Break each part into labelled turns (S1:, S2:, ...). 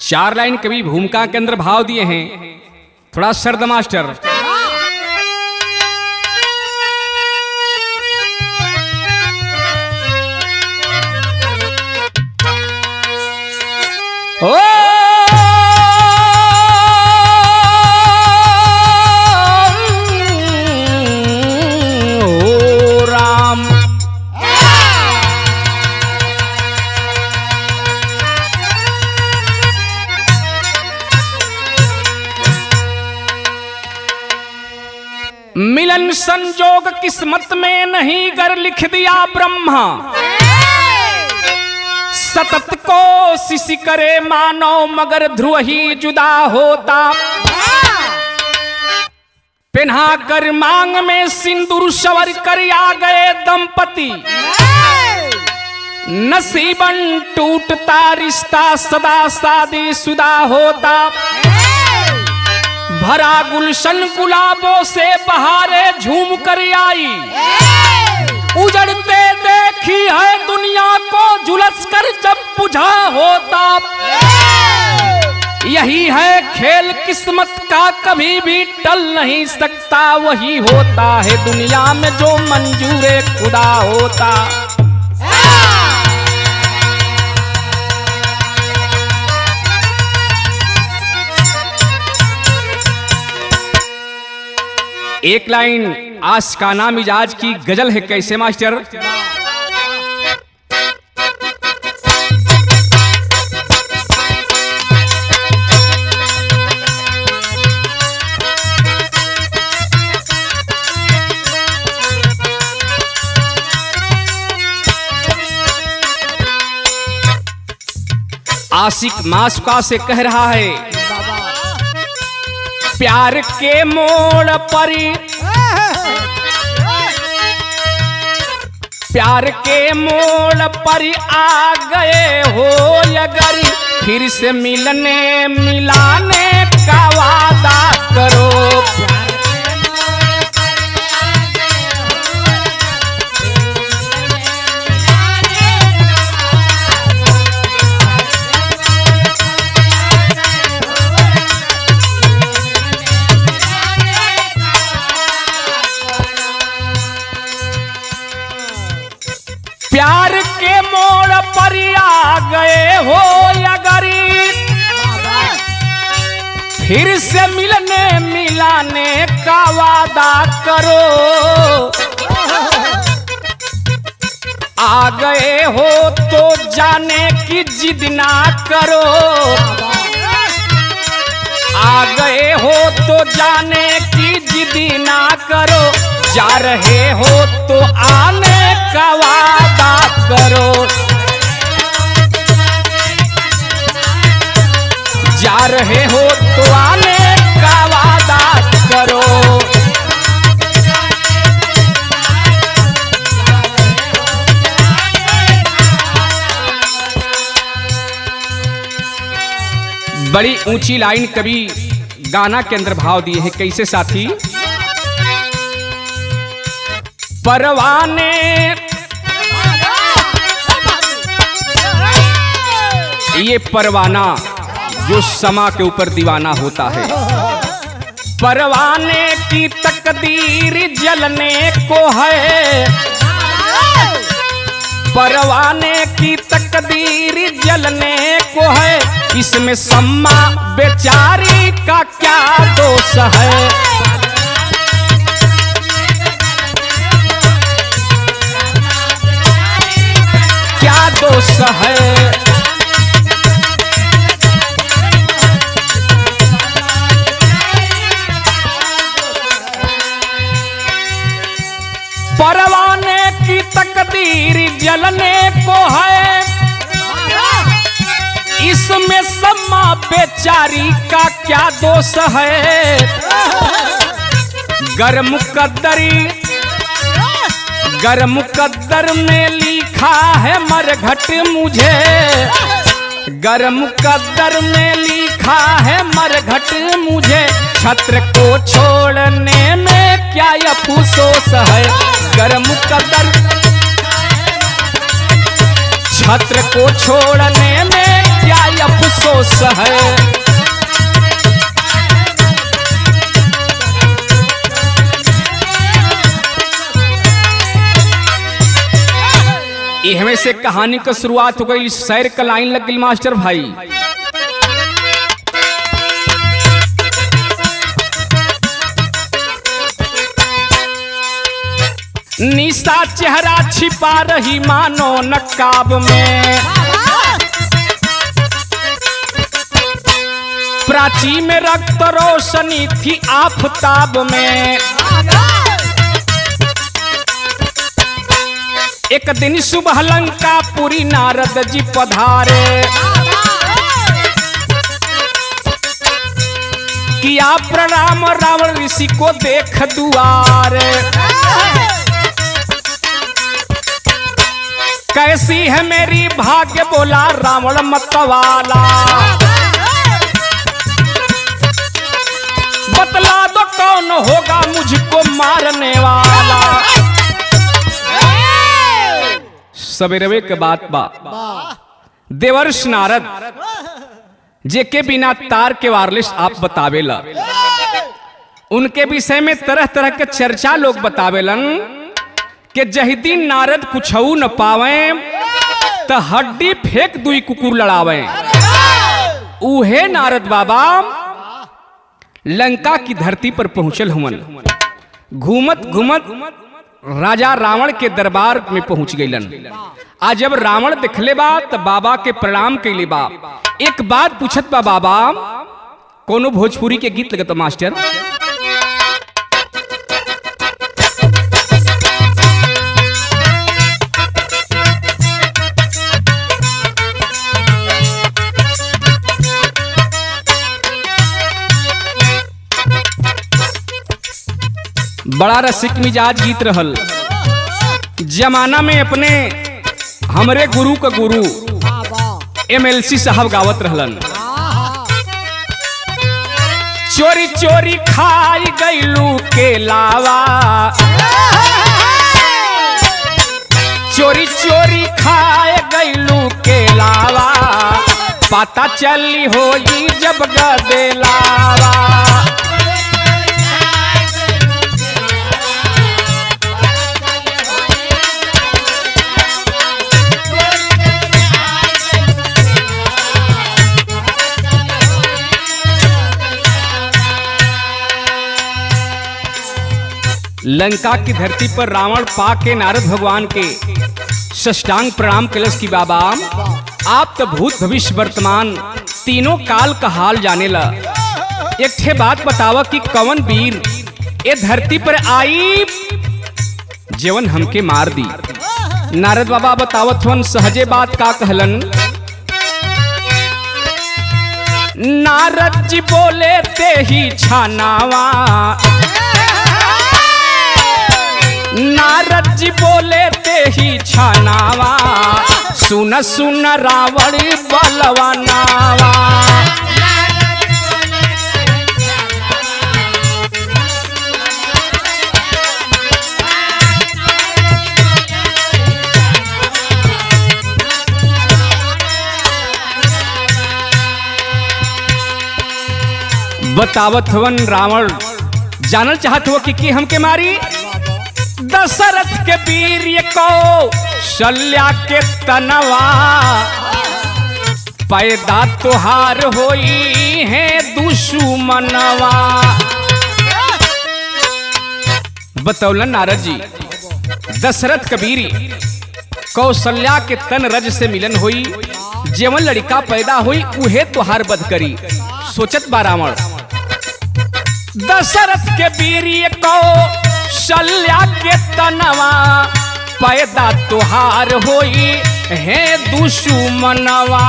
S1: 4 line कवि भूमिका के अंदर भाव दिए हैं, थोड़ा शर्द मास्टर। ओ राम मिलन संजोग किस्मत में नहीं गर लिख दिया ब्रह्मा, सतत कोशिश करे मानव मगर ध्रुव ही जुदा होता। पिन्हा कर मांग में सिंदूर सवर कर आ गए दंपति, नसीबन टूटता रिश्ता सदा शादी शुदा होता। भरा गुलशन गुलाबों से बहारे झूम कर आई, उजड़ते देखी है दुनिया को झुलस कर जब बुझा होता। यही है खेल किस्मत का कभी भी टल नहीं सकता, वही होता है दुनिया में जो मंजूरे खुदा होता। एक लाइन आशिकाना मिजाज की गजल है, कैसे मास्टर? आशिक मासूका से कह रहा है, प्यार के मोड़ पर, प्यार के मोड़ पर आ गए हो अगर, फिर से मिलने मिलाने का वादा करो। प्यार के मोड़ पर आ गए हो अगर, फिर से मिलने मिलाने का वादा करो। आ गए हो तो जाने की जिद ना करो, आ गए हो तो जाने की जिद ना करो। जा रहे हो तो आने का वादा करो, जा रहे हो तो आने का वादा करो। बड़ी ऊंची लाइन कवि गाना के अंदर भाव दिए हैं, कैसे साथी? परवाने ये परवाना जो समा के ऊपर दीवाना होता है, परवाने की तकदीर जलने को है, परवाने की तकदीर जलने को है। इसमें सम्मा बेचारी का क्या दोष है? क्या दोष है? परवाने की तकदीर जलने को है, इसमें सम्मा बेचारी का क्या दोष है? गर मुकद्दर में लिखा है मरघट मुझे, गर मुकद्दर में लिखा है मरघट मुझे। छत्र को छोड़ने में क्या अफसोस है? गर मुकद्दर छत्र को छोड़ने में क्या अफसोस है। इहमें से कहानी का शुरुआत हो गई, शेर का लाइन लग गई मास्टर भाई। निशा चेहरा छिपा रही मानो नकाब में, प्राची में रक्त रोशनी थी आफताब में। एक दिन सुबह लंकापुरी नारद जी पधारे, किया प्रणाम रावण ऋषि को देख दुआरे। कैसी है मेरी भाग्य बोला रावण मतवाला, बतला दो कौन होगा मुझको मारने वाला। सवेरे के बात बा देवर्ष नारद जे के बिना तार के वायरलेस आप बतावेला, उनके विषय में तरह तरह के चर्चा लोग बतावेलन कि जहि दिन नारद कुछऊ न पावे त हड्डी फेंक दुई कुकुर लड़ावे। उहे नारद बाबा लंका की धरती पर पहुंचल हुमन, घूमत घूमत राजा रावण के दरबार में पहुंच गईलन। आज जब रावण दिखले बा त बाबा के प्रणाम कैले बा। एक बात पूछत बा बाबा, कोनो भोजपुरी के गीत लगत मास्टर। बड़ा रसिक मिजाज गीत रहल। जमाना में अपने हमरे गुरु का गुरु MLC साहब गावत रहलन। चोरी चोरी खाई गईलू के लावा, चोरी चोरी खाए गईलू के लावा, पता चली होई जब गदेलावा। लंका की धरती पर रावण पाके नारद भगवान के साष्टांग प्रणाम कलश की बाबा, आप तो भूत भविष्य वर्तमान तीनों काल का हाल जाने ला। एक ठे बात बतावा कि कवन वीर ए धरती पर आई जेवन हमके मार दी। नारद बाबा बतावत हवन सहजे बात का कहलन। नारद जी बोले ते ही छानावा, नारद जी बोले ते ही छानावा, सुन सुन रावण बलवानावा। बतावत हवन रावण जानल चाहत हो कि हमके मारी। दशरथ के वीर को शल्या के तनवा, पैदा तुहार होई है दुश्मनवा। बतौलन नारद जी दशरथ कबीरी कौशल्या के तन रज से मिलन हुई, जेवन लड़का पैदा हुई उहे तुहार बध करी। सोचत बा रावण दशरथ के वीर को शल्या के तनवा, पैदा तुहार होई है दुश्मनवा।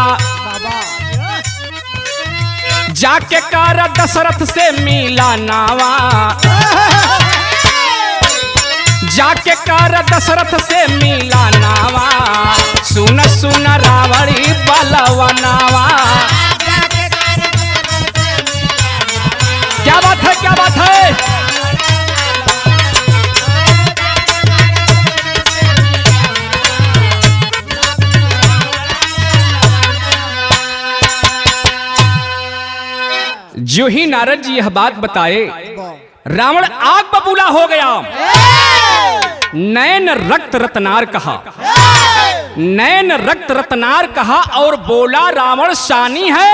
S1: जाके कर दशरथ से मिला नावा, जाके कर दशरथ से मिला नावा, सुन सुन रावणी बलवनावा। क्या बात है, क्या बात है। जो ही नारद जी यह बात बताए, रावण आग बबूला हो गया। नैन रक्त रत्नार कहा, नैन रक्त रत्नार कहा और बोला रावण शानी है।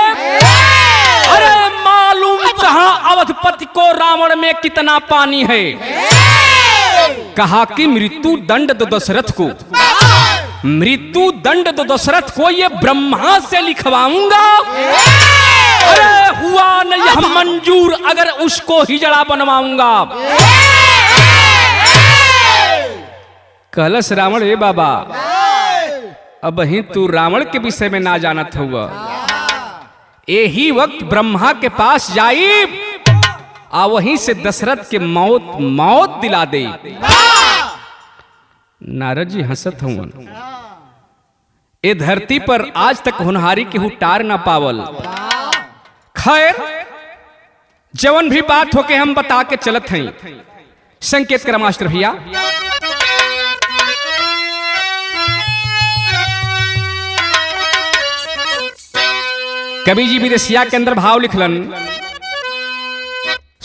S1: अरे मालूम कहां अवधपति को रावण में कितना पानी है। कहा कि मृत्यु दंड दो दशरथ को, मृत्यु दंड दो दशरथ को ये ब्रह्मा से लिखवाऊंगा। अरे हुआ न यह मंजूर अगर उसको हिजड़ा बनवाऊंगा। कलश रावण, ए बाबा अब ही तू रावण के विषय में ना जानत हुआ। यही वक्त ब्रह्मा के पास जाई आ वहीं से दशरथ के मौत दिला दे। नारद जी हंसत हुआ। ए धरती पर आज तक होनहारी के हुटार ना पावल। खैर जवन भी बात होके हम बता के चलत हैं। संकेत कर मास्टर भैया। कवि जी विदेशिया के अंदर भाव लिखलन,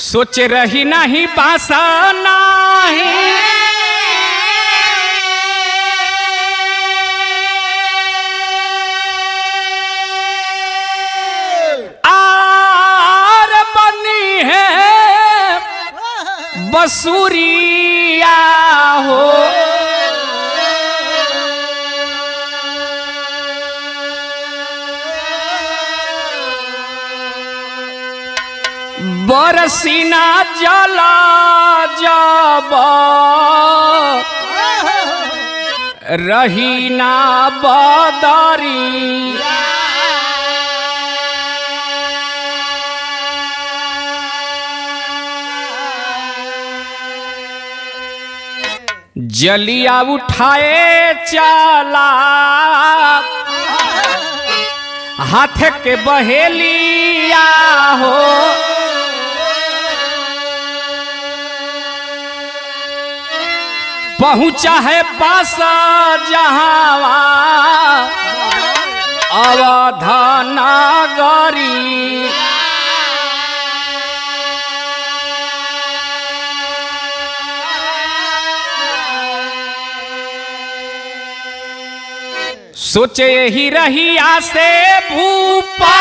S1: सोचे रही नहीं पासा नहीं, आर बनी है बसुरिया हो। बरसीना जला जब रही ना बदरी, जलिया उठाए चला हाथ के बहेलिया हो। पहुंचा है पास जहां अवध नगरी, सोचे ही रही आसे भूपा,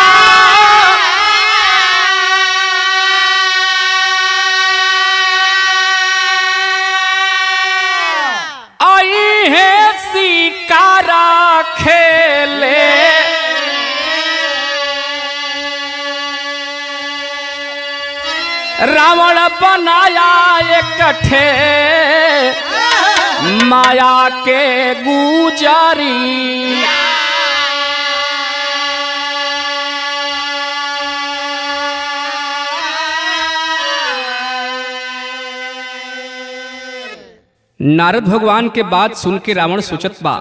S1: शिकारा खेले रावण बनाया इकट्ठे माया के गुजारी। नारद भगवान के बात सुन के रावण सोचत बा,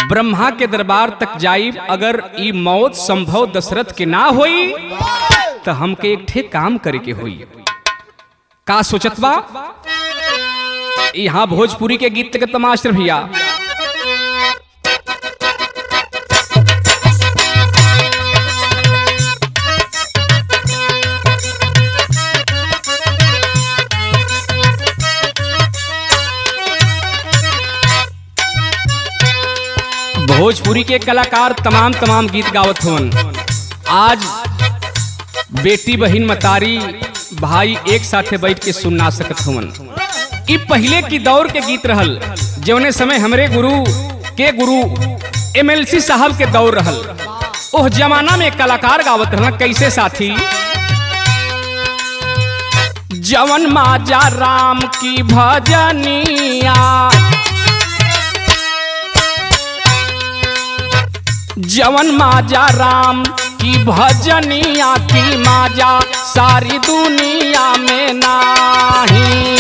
S1: ब्रह्मा के दरबार तक जाइब अगर ई मौत संभव दशरथ के ना होई तो हमके एक ठे काम करे के होई। का सोचत बा? यहाँ भोजपुरी के गीत के मास्टर भैया। भोजपुरी के कलाकार तमाम गीत गावत हुन। आज बेटी बहिन मतारी भाई एक साथे बैठ के सुन ना सकत हुन। ई पहले की दौर के गीत रहल, जौने समय हमरे गुरु MLC साहब के दौर रहल। ओह जमाना में कलाकार गावत रहल कैसे साथी? जवन माजा राम की भजनिया, जवन माजा राम की भजनिया की माजा सारी दुनिया में नाही।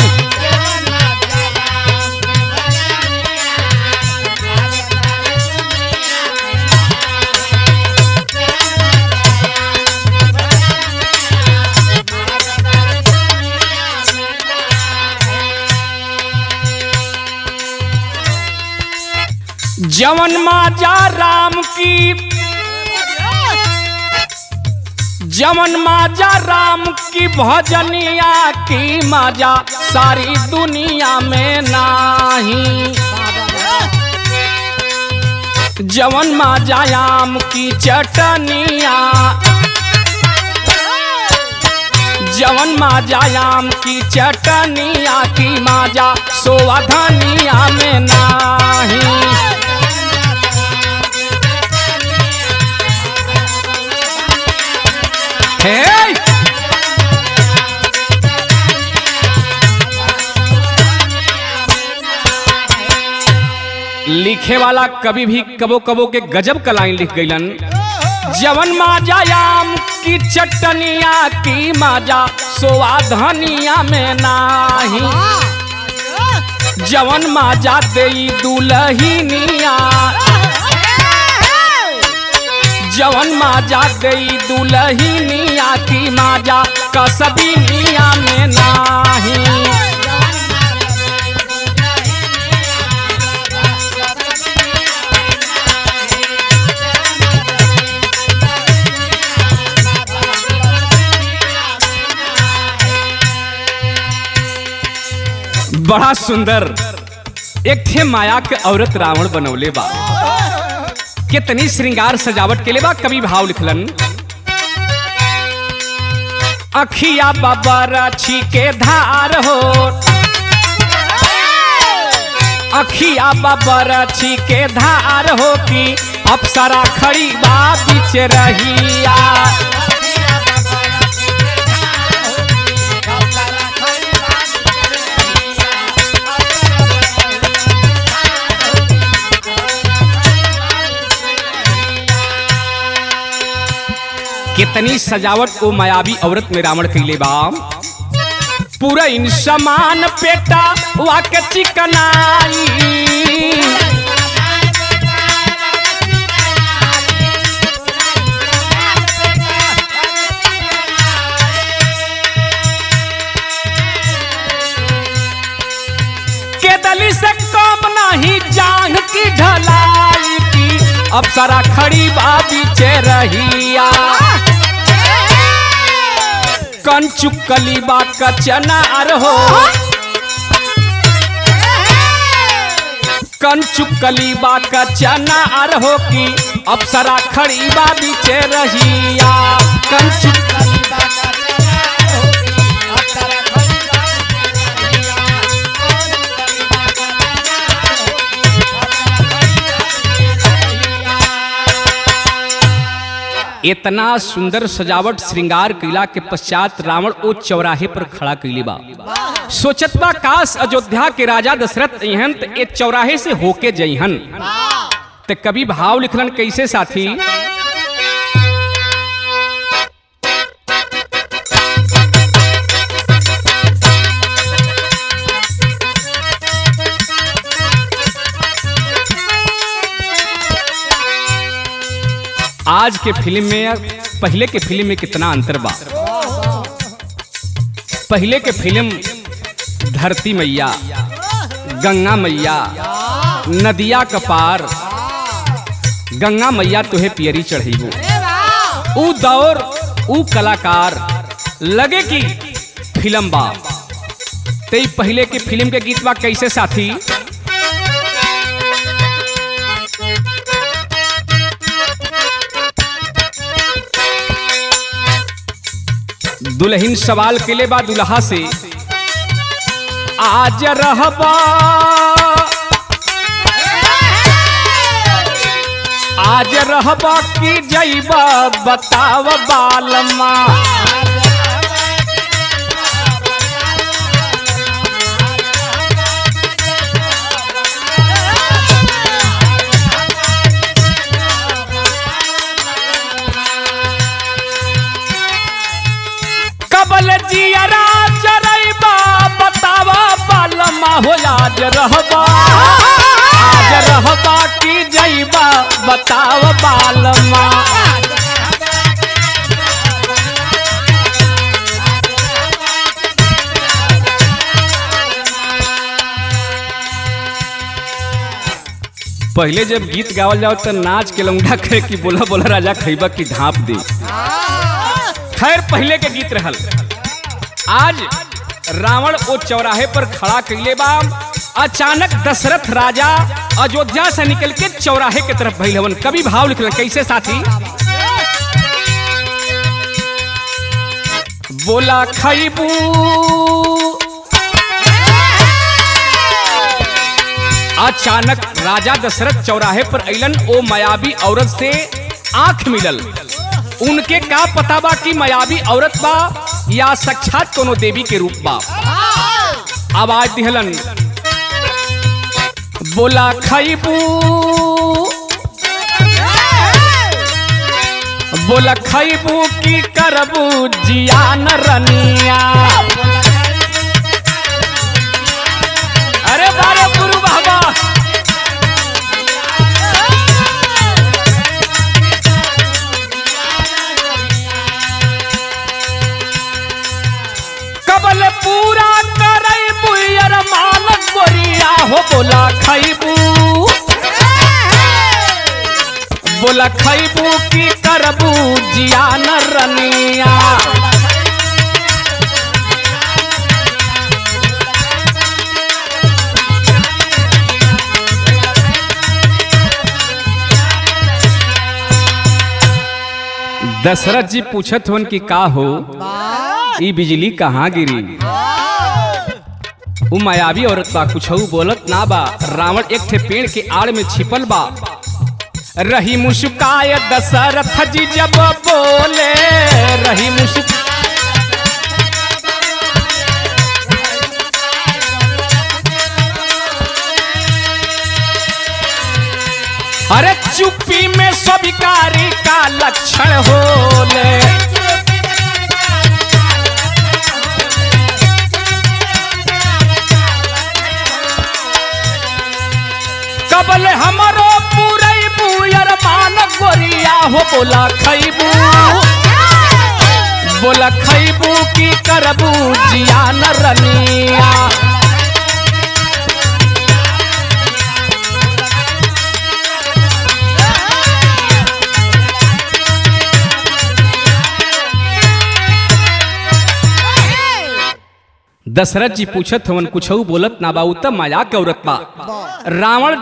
S1: जवन माजा राम की, जवन माजा राम की भजनिया की माजा सारी दुनिया में नाही। जवन माजा आम की चटनिया, जवन माजा आम की चटनिया की माजा सोवा धनिया में नाही। लिखे वाला कभी भी कबो कबो के गजब का लाइन लिख गईलन। जवन माजा आम की चटनिया की माजा सोवा धनिया में नाही। जवन माजा देई दुलहिनिया, जवन माजा देई दुलहिनिया की माजा कसबिनिया में नाही। बड़ा सुंदर एक थे माया के औरत रावण बनौले बा। कितनी श्रृंगार सजावट के लिए बा। कवि भाव लिखलन। अखिया बबरछी के धार हो, अखिया बबरछी के धार हो कि अप्सरा खड़ी बा बीच रहिया। कितनी सजावट को मायावी औरत में रावण कैले बा। पूरा इन समान पेटा वाके चिकनाई, के दली से कम नहीं जांग की ढलाई की अप्सरा खड़ी बा बीचे रहिया। कंचुक कलीबा का चनार हो, कंचुक कलीबा का चनार हो कि अप्सरा खड़ी बा बीचे रहिया। कंचुक कलीबा का चनार हो कि अप्सरा खड़ी बा बीचे रहिया। इतना सुंदर सजावट श्रृंगार कैला के पश्चात रावण ओ चौराहे पर खड़ा कैले बा। सोचत बा काश अयोध्या के राजा दशरथ अहन त ए चौराहे से होके जइहन। ते कवि भाव लिखलन कैसे साथी। आज के फिल्म में पहले के फिल्म में कितना अंतर बा। पहले के फिल्म धरती मैया, गंगा मैया, नदिया का पार, गंगा मैया तुहे पियरी चढ़ीबो। ऊ दौर ऊ कलाकार लगे कि फिल्म बा। ते पहले के फिल्म के गीत बा कैसे साथी। दुल्हन सवाल के ले बा दुल्हा से, आज रहबा आज रहबा की जइबा बताव बालमा। कबल जियरा जरइबा बतावा बालमा हो। आज रहबा की जइबा बताव बालमा। पहले जब गीत गावल जाओ तो नाच के लौंडा कहे कि बोला बोला राजा खैबा की ढांप दे। खैर पहले के गीत रहल। आज रावण वो चौराहे पर खड़ा कैले बा। अचानक दशरथ राजा अयोध्या से निकल के चौराहे के तरफ भइल हवन। कवि भाव लिखल कैसे साथी? बोला खैबू अचानक राजा दशरथ चौराहे पर अइलन। ओ मायावी औरत से आंख मिलल। उनके का पता बा कि मायावी औरत बा या साक्षात कोनो देवी के रूप बा। आवाज दिहलन, बोला खैबू, बोला खैबू की करबू जियान रनिया। अरे बारे गुरु बाबा, कबल पूरा करई बुयर मानक गोरिया हो। बोला खैबू, बोला खैबू की करबू जियान रनिया। दशरथ जी पूछत होन कि का हो, ई बिजली कहाँ गिरी? उ मायावी औरत बा, कुछऊ बोलत ना बा। रावण एक ठे पेड़ के आड़ में छिपल बा। रही मुस्काए दशरथ जी जब बोले, रही मुस्काए। अरे चुप्पी में स्वीकारी का लक्षण होले। कबल हमरो पूरई बुयर मान गोरिया हो। बोला खैबू, बोला खैबू की करबू जियान रनिया। दशरथ जी पूछत हवन, कुछऊ बोलत ना बा। उ त मजाक के औरत बा। रावण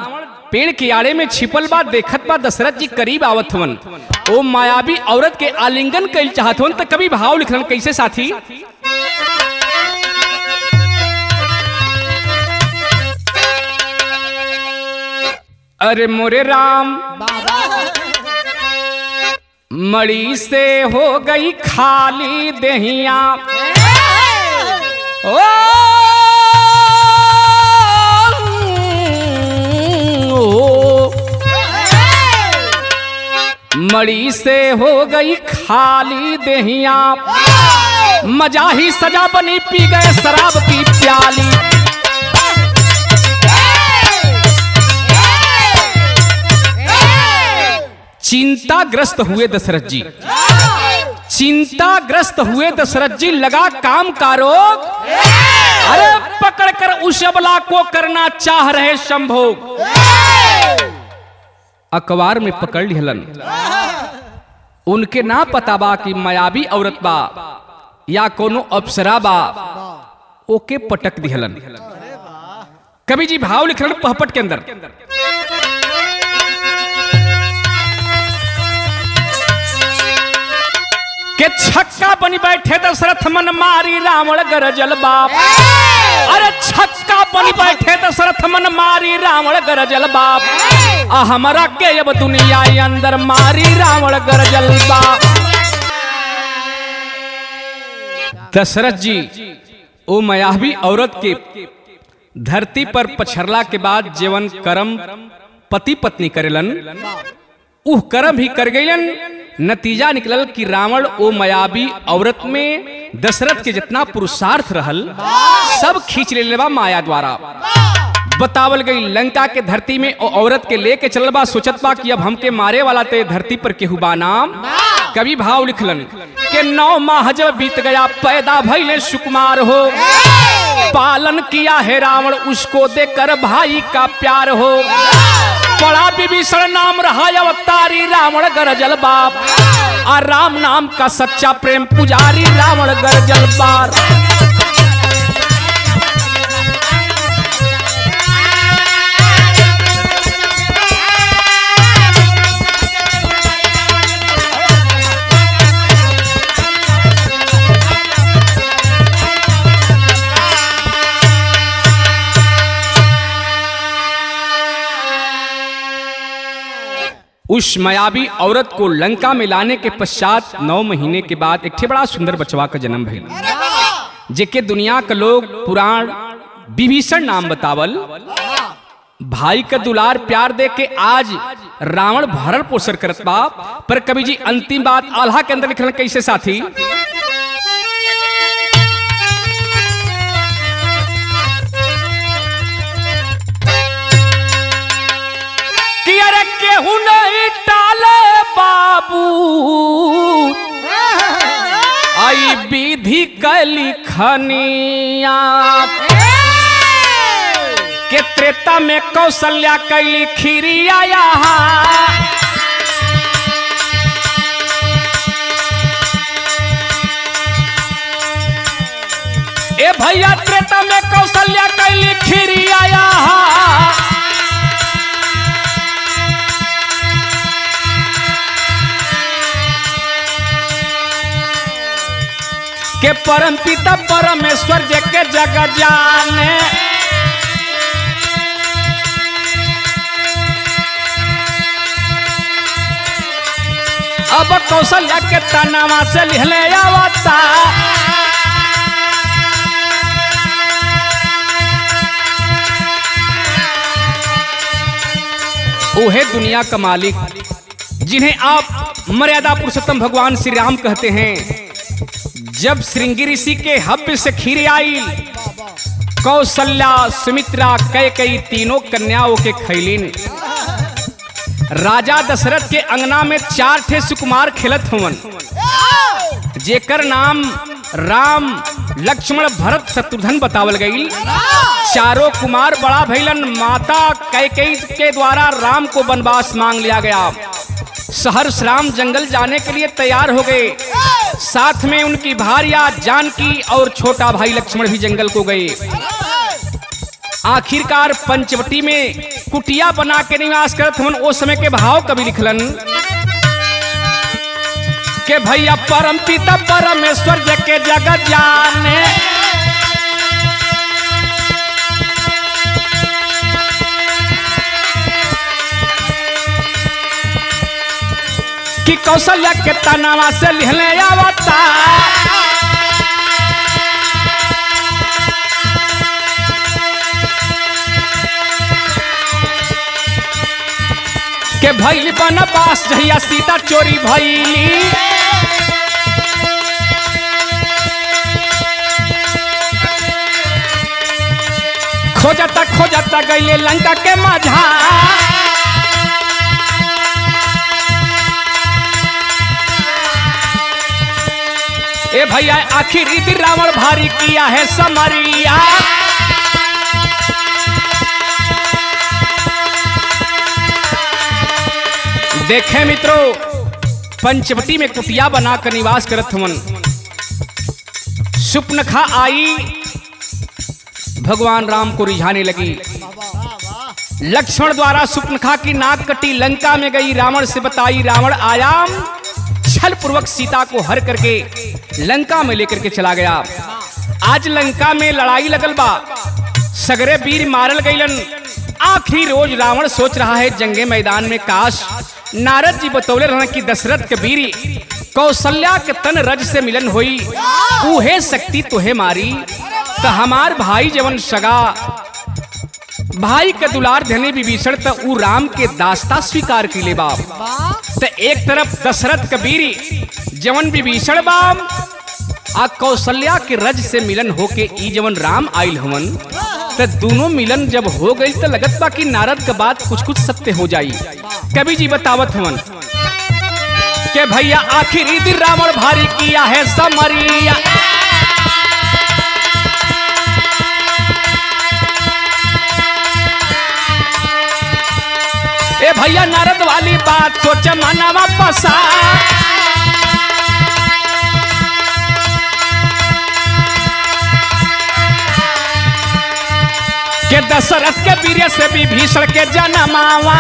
S1: पेड़ के आड़े में छिपल बा, देखत बा। दशरथ जी करीब आवत हवन। ओ मायावी औरत के आलिंगन कइल चाहत हवन। त कभी भाव लिखलन कैसे साथी? अरे मोरे राम, मड़ी से हो गई खाली देहिया। ओ मड़ी से हो गई खाली देहिया। मजा ही सजा बनी, पी गए शराब की प्याली। चिंताग्रस्त हुए दशरथ जी, चिंताग्रस्त हुए दशरथ जी। लगा काम का रोग। अरे पकड़कर उस अबला को करना चाह रहे संभोग। अखबार में पकड़ लिहलन। उनके ना पता बा कि मायावी औरत बा या कोनो अप्सरा बा। ओके पटक दिहलन। कवि जी भाव लिखलन पहपट के अंदर। के छक्का बनी बैठे दशरथ मन मारी रावण गरजल बाप। अरे छक्का बनी बैठे दशरथ मन मारी रावण गरजल बाप। हमरा के अब दुनिया अंदर मारी रावण गरजल बाप। दशरथ जी ओ मायावी औरत के धरती पर पछरला के बाद जीवन कर्म पति पत्नी करेलन, उह कर्म ही कर गईलन। नतीजा निकलल कि रावण ओ मायावी औरत में दशरथ के जितना पुरुषार्थ रहल सब खींच ले बा माया द्वारा। बतावल गई लंका के धरती में ओ औरत के लेके चलल बा। सोचत बा कि अब हमके मारे वाला ते धरती पर केहू बा नाम। कवि भाव लिखलन के 9 माह जब बीत गया पैदा भइले सुकुमार हो। पालन किया है रावण उसको देकर भाई का प्यार हो। बड़ा विभीषण नाम रहा अवतारी रावण गरजल बाप। और राम नाम का सच्चा प्रेम पुजारी रावण गर्जल बार। उस मायावी औरत को लंका में लाने के पश्चात 9 महीने के बाद एक बड़ा सुंदर बचवा का जन्म भइल, जेके दुनिया के लोग पुराण विभीषण नाम बतावल। भाई का दुलार प्यार दे के आज रावण भरण पोषण करत बा। पर कवि जी अंतिम बात आल्हा के अंदर लिखल कैसे साथी, कि अरे केहू नहीं टाले बाबू आई विधि कैली खनिया, के त्रेता में कौशल्या कैली खीरिया। ए भैया त्रेता में कौशल्या कैली खीरिया, के परम पिता परमेश्वर जे के जग जाने। अब कौशल्या के तनावा से लिहले आवता, ओहे दुनिया का मालिक जिन्हें आप मर्यादा पुरुषोत्तम भगवान श्री राम कहते हैं। जब श्रृंगी ऋषि के हव्य से खीर आई, कौशल्या सुमित्रा कैकेयी तीनों कन्याओं के खैलिन। राजा दशरथ के अंगना में 4 ठे सुकुमार खेलत हवन, जेकर नाम राम लक्ष्मण भरत शत्रुघ्न बतावल गई। चारों कुमार बड़ा भैलन। माता कैकेयी के द्वारा राम को वनवास मांग लिया गया। सहर्ष राम जंगल जाने के लिए तैयार हो गए, साथ में उनकी भार्या जानकी और छोटा भाई लक्ष्मण भी जंगल को गए। आखिरकार पंचवटी में कुटिया बना के निवास करत हवन। उस समय के भाव कवि लिखलन के भैया परम पिता परमेश्वर जके जगत जाने। कि कौशल्या के तनावा से लिहले आवता, के भैली बनवास जहिया सीता चोरी भैली। खोजता गईले लंका के माझा, ए भैया आखिर इधर रावण भारी किया है समरिया। देखे मित्रों, पंचवटी में कुटिया बनाकर निवास करत हवन। सुपनखा आई, भगवान राम को रिझाने लगी। लक्ष्मण द्वारा सुपनखा की नाक कटी, लंका में गई, रावण से बताई। रावण आया, छल पूर्वक सीता को हर करके लंका में लेकर के चला गया। आज लंका में लड़ाई लगल बा, सगरे वीर मारल गईलन। आखिरी रोज रावण सोच रहा है जंगे मैदान में काश नारद जी बतौले रहन कि दशरथ के वीर कौशल्या के तन रज से मिलन हुई, उहे शक्ति तुहे मारी। तो हमार भाई जवन सगा भाई के दुलार धने विभीषण तो उ राम के दास्ता स्वीकार की ले बाप। तो एक तरफ दशरथ के वीर जवन विभीषण बाम आ कौशल्या के रज से मिलन होके ई जवन राम आइल हवन। तो दोनों मिलन जब हो गई तो लगत बा कि नारद के बात कुछ सत्य हो जाई। कवि जी बतावत हवन के भैया आखिर दिन रावण भारी किया है समरिया। ए भैया नारद वाली बात सोच मनावा पसा, के दशरथ के वीर्य से विभीषण के जन्मावा,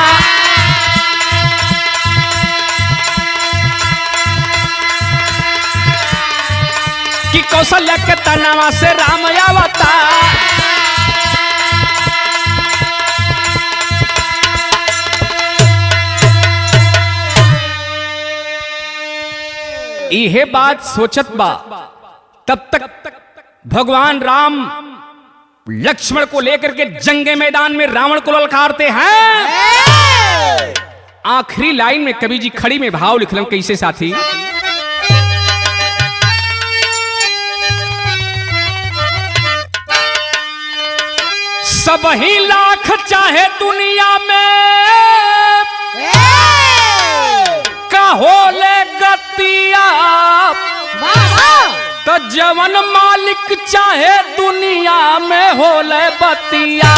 S1: कि कौशल्या के तनवा से राम अवतार। इहे बात सोचत बा, तब तक भगवान राम लक्ष्मण को लेकर के जंगे मैदान में रावण को ललकारते हैं। आखिरी लाइन में कवि जी खड़ी में भाव लिखलन कैसे साथी, सब ही लाख चाहे दुनिया में कहो ले गतिया, तो जवन मालिक चाहे दुनिया में हो ले बतिया।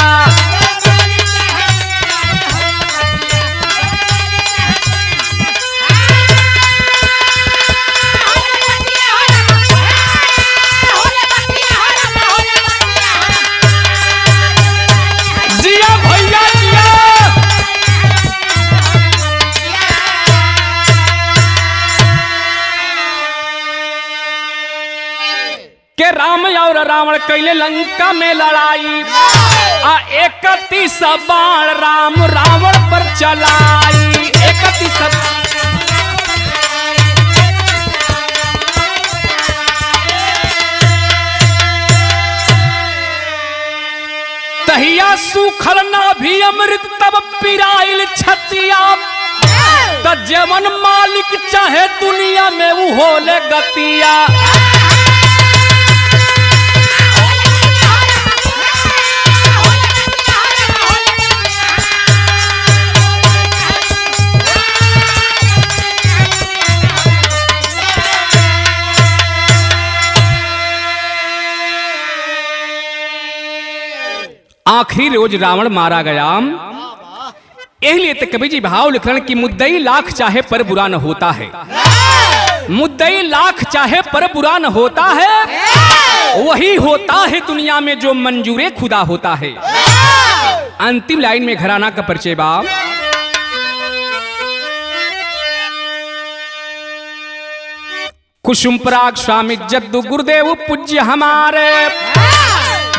S1: जिया भैया जिया, के राम और रावण कैले लंका में लड़ाई, आ 31 बाण राम रावण पर चलाई। 31 तहिया सूखल ना भी अमृत तब पिराइल छतिया, त जवन मालिक चाहे दुनिया में वो होले गतिया। आखिरी रोज रावण मारा गया। इसलिए तो कवि जी भाव लिख रहे हैं कि मुद्दई लाख चाहे पर बुरा न होता है, मुद्दई लाख चाहे पर बुरा न होता है, वही होता है दुनिया में जो मंजूरे खुदा होता है। अंतिम लाइन में घराना का परिचय बाप, कुसुम पराग स्वामी जद्दू गुरुदेव पूज्य हमारे,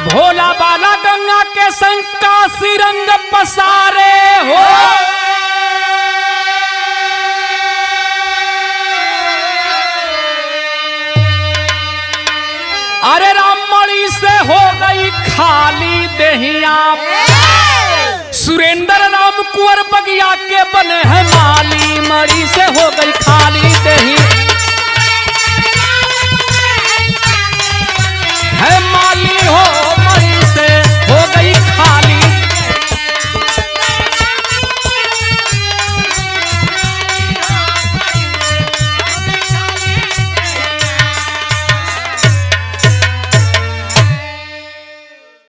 S1: भोला बाला गंगा के संग काशी रंग पसारे हो। अरे राममणि से हो गई खाली देहिया, सुरेंद्र राम कुंवर बगिया के बने हैं माली मरी।